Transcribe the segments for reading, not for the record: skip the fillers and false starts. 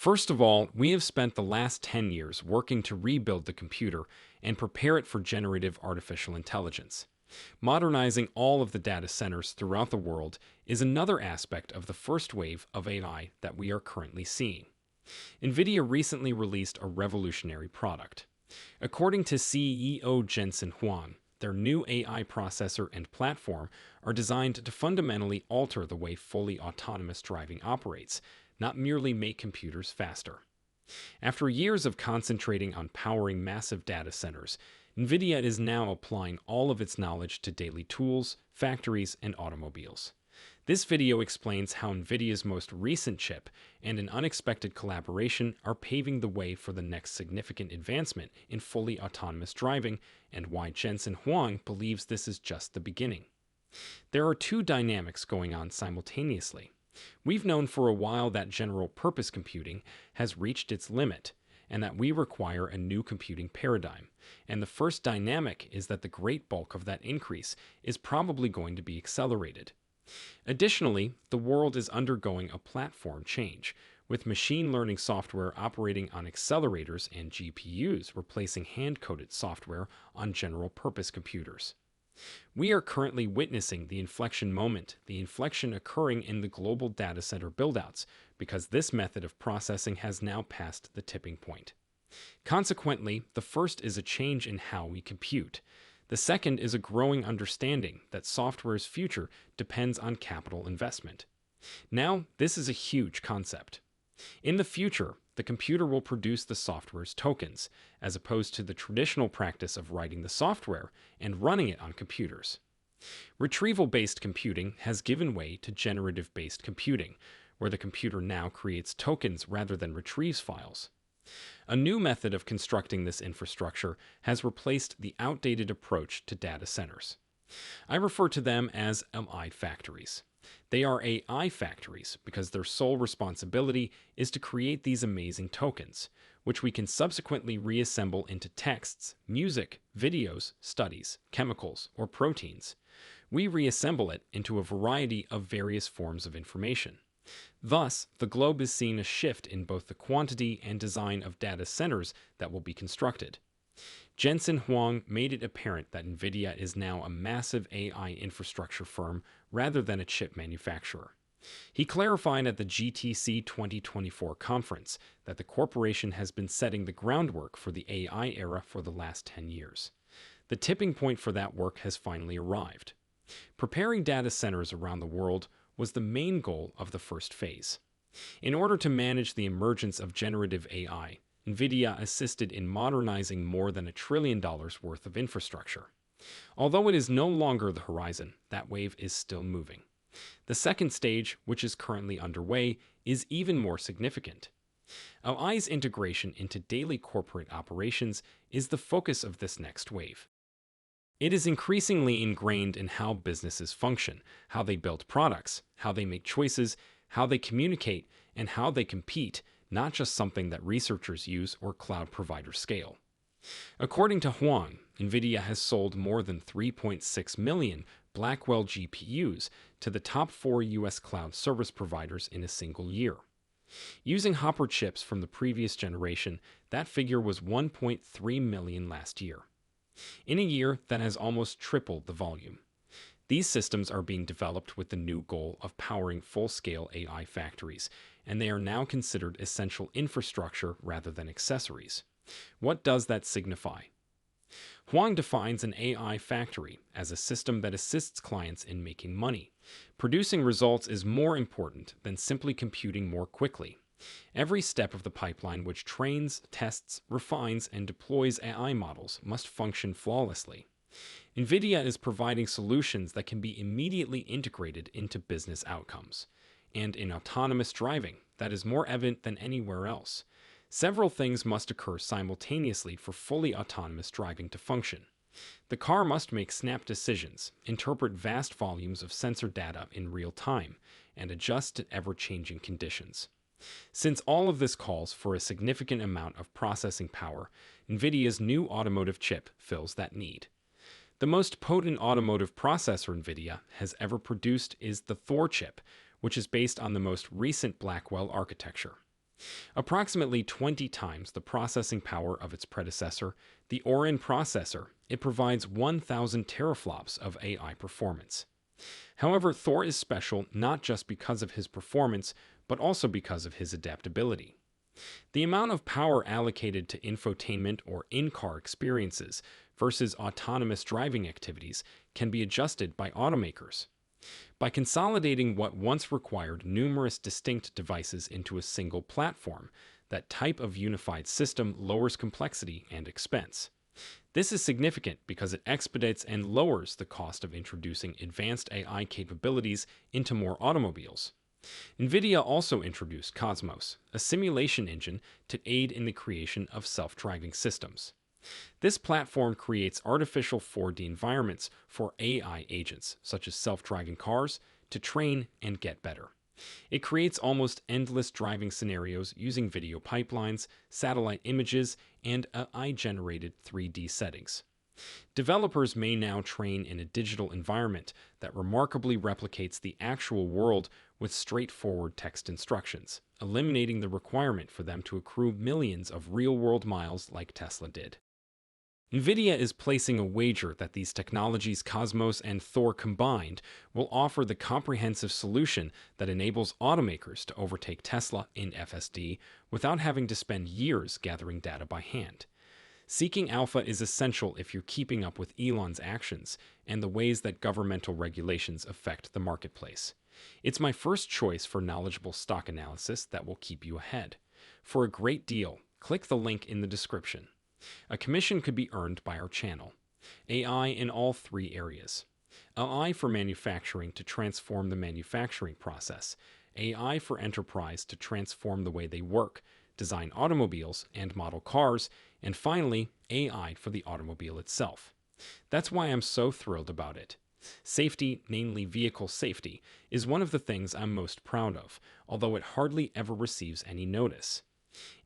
First of all, we have spent the last 10 years working to rebuild the computer and prepare it for generative artificial intelligence. Modernizing all of the data centers throughout the world is another aspect of the first wave of AI that we are currently seeing. NVIDIA recently released a revolutionary product. According to CEO Jensen Huang, their new AI processor and platform are designed to fundamentally alter the way fully autonomous driving operates, not merely make computers faster. After years of concentrating on powering massive data centers, NVIDIA is now applying all of its knowledge to daily tools, factories, and automobiles. This video explains how NVIDIA's most recent chip and an unexpected collaboration are paving the way for the next significant advancement in fully autonomous driving, and why Jensen Huang believes this is just the beginning. There are two dynamics going on simultaneously. We've known for a while that general-purpose computing has reached its limit, and that we require a new computing paradigm. And the first dynamic is that the great bulk of that increase is probably going to be accelerated. Additionally, the world is undergoing a platform change, with machine learning software operating on accelerators and GPUs replacing hand-coded software on general-purpose computers. We are currently witnessing the inflection moment, the inflection occurring in the global data center buildouts, because this method of processing has now passed the tipping point. Consequently, the first is a change in how we compute. The second is a growing understanding that software's future depends on capital investment. Now, this is a huge concept. In the future, the computer will produce the software's tokens, as opposed to the traditional practice of writing the software and running it on computers. Retrieval-based computing has given way to generative-based computing, where the computer now creates tokens rather than retrieves files. A new method of constructing this infrastructure has replaced the outdated approach to data centers. I refer to them as AI factories. They are AI factories because their sole responsibility is to create these amazing tokens, which we can subsequently reassemble into texts, music, videos, studies, chemicals, or proteins. We reassemble it into a variety of various forms of information. Thus, the globe is seeing a shift in both the quantity and design of data centers that will be constructed. Jensen Huang made it apparent that NVIDIA is now a massive AI infrastructure firm rather than a chip manufacturer. He clarified at the GTC 2024 conference that the corporation has been setting the groundwork for the AI era for the last 10 years. The tipping point for that work has finally arrived. Preparing data centers around the world was the main goal of the first phase. In order to manage the emergence of generative AI, NVIDIA assisted in modernizing more than $1 trillion worth of infrastructure. Although it is no longer the horizon, that wave is still moving. The second stage, which is currently underway, is even more significant. AI's integration into daily corporate operations is the focus of this next wave. It is increasingly ingrained in how businesses function, how they build products, how they make choices, how they communicate, and how they compete, not just something that researchers use or cloud providers scale. According to Huang, NVIDIA has sold more than 3.6 million Blackwell GPUs to the top 4 US cloud service providers in a single year. Using Hopper chips from the previous generation, that figure was 1.3 million last year. In a year, that has almost tripled the volume. These systems are being developed with the new goal of powering full-scale AI factories, and they are now considered essential infrastructure rather than accessories. What does that signify? Huang defines an AI factory as a system that assists clients in making money. Producing results is more important than simply computing more quickly. Every step of the pipeline which trains, tests, refines, and deploys AI models must function flawlessly. NVIDIA is providing solutions that can be immediately integrated into business outcomes. And in autonomous driving, that is more evident than anywhere else. Several things must occur simultaneously for fully autonomous driving to function. The car must make snap decisions, interpret vast volumes of sensor data in real time, and adjust to ever-changing conditions. Since all of this calls for a significant amount of processing power, NVIDIA's new automotive chip fills that need. The most potent automotive processor NVIDIA has ever produced is the Thor chip, which is based on the most recent Blackwell architecture. Approximately 20 times the processing power of its predecessor, the Orin processor, it provides 1,000 teraflops of AI performance. However, Thor is special not just because of his performance, but also because of his adaptability. The amount of power allocated to infotainment or in-car experiences versus autonomous driving activities can be adjusted by automakers. By consolidating what once required numerous distinct devices into a single platform, that type of unified system lowers complexity and expense. This is significant because it expedites and lowers the cost of introducing advanced AI capabilities into more automobiles. NVIDIA also introduced Cosmos, a simulation engine to aid in the creation of self-driving systems. This platform creates artificial 4D environments for AI agents, such as self-driving cars, to train and get better. It creates almost endless driving scenarios using video pipelines, satellite images, and AI-generated 3D settings. Developers may now train in a digital environment that remarkably replicates the actual world with straightforward text instructions, eliminating the requirement for them to accrue millions of real-world miles like Tesla did. NVIDIA is placing a wager that these technologies, Cosmos and Thor combined, will offer the comprehensive solution that enables automakers to overtake Tesla in FSD without having to spend years gathering data by hand. Seeking alpha is essential if you're keeping up with Elon's actions and the ways that governmental regulations affect the marketplace. It's my first choice for knowledgeable stock analysis that will keep you ahead. For a great deal, click the link in the description. A commission could be earned by our channel. AI in all three areas. AI for manufacturing to transform the manufacturing process. AI for enterprise to transform the way they work, design automobiles and model cars, and finally, AI for the automobile itself. That's why I'm so thrilled about it. Safety, namely vehicle safety, is one of the things I'm most proud of, although it hardly ever receives any notice.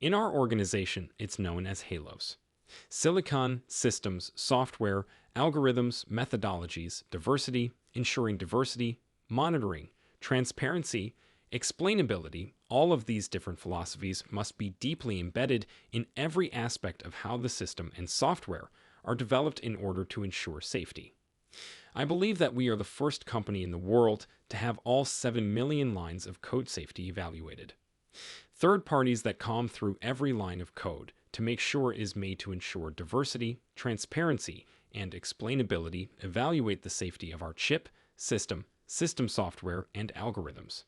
In our organization, it's known as HALOS. Silicon, systems, software, algorithms, methodologies, diversity, ensuring diversity, monitoring, transparency, explainability, all of these different philosophies must be deeply embedded in every aspect of how the system and software are developed in order to ensure safety. I believe that we are the first company in the world to have all 7 million lines of code safety evaluated. Third parties that comb through every line of code to make sure it is made to ensure diversity, transparency, and explainability evaluate the safety of our chip, system software, and algorithms.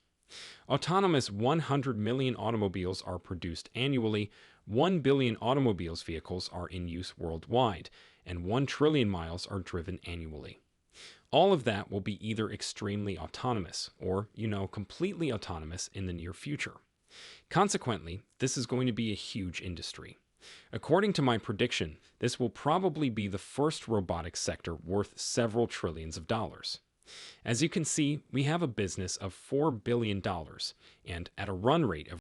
Autonomous 100 million automobiles are produced annually, 1 billion automobiles vehicles are in use worldwide, and 1 trillion miles are driven annually. All of that will be either extremely autonomous or, completely autonomous in the near future. Consequently, this is going to be a huge industry. According to my prediction, this will probably be the first robotics sector worth several trillions of dollars. As you can see, we have a business of $4 billion, and at a run rate of